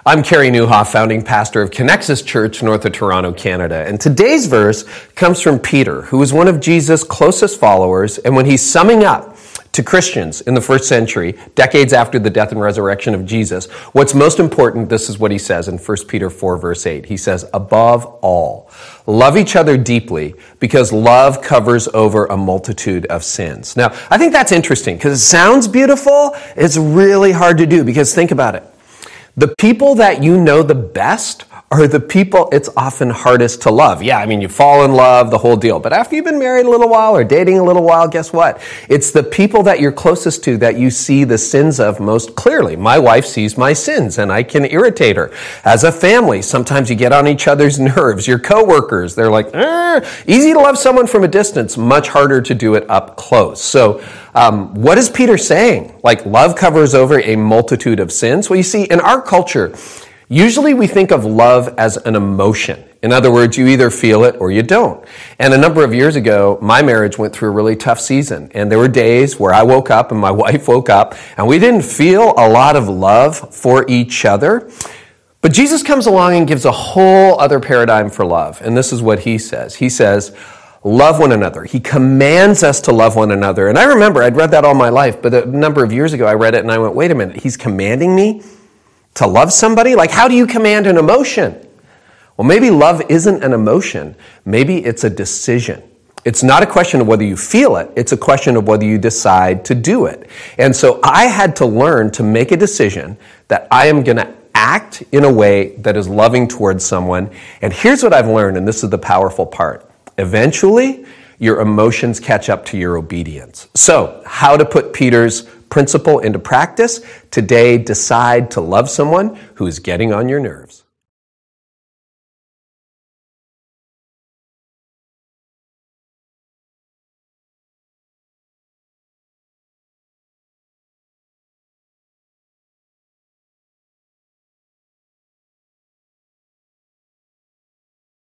I'm Carey Nieuwhof, founding pastor of Connexus Church, north of Toronto, Canada. And today's verse comes from Peter, who was one of Jesus' closest followers. And when he's summing up to Christians in the first century, decades after the death and resurrection of Jesus, what's most important, this is what he says in 1 Peter 4, verse 8. He says, above all, love each other deeply, because love covers over a multitude of sins. Now, I think that's interesting, because it sounds beautiful. It's really hard to do, because think about it. The people that you know the best are the people it's often hardest to love. Yeah, I mean, you fall in love, the whole deal. But after you've been married a little while or dating a little while, guess what? It's the people that you're closest to that you see the sins of most clearly. My wife sees my sins, and I can irritate her. As a family, sometimes you get on each other's nerves. Your coworkers, they're like, easy to love someone from a distance, much harder to do it up close. So what is Peter saying? Like, love covers over a multitude of sins? Well, you see, in our culture, usually we think of love as an emotion. In other words, you either feel it or you don't. And a number of years ago, my marriage went through a really tough season. And there were days where I woke up and my wife woke up and we didn't feel a lot of love for each other. But Jesus comes along and gives a whole other paradigm for love. And this is what he says. He says, love one another. He commands us to love one another. And I remember I'd read that all my life, but a number of years ago I read it and I went, wait a minute, he's commanding me to love somebody? Like, how do you command an emotion? Well, maybe love isn't an emotion. Maybe it's a decision. It's not a question of whether you feel it. It's a question of whether you decide to do it. And so I had to learn to make a decision that I am going to act in a way that is loving towards someone. And here's what I've learned, and this is the powerful part. Eventually, your emotions catch up to your obedience. So, how to put Peter's principle into practice? Today, decide to love someone who is getting on your nerves.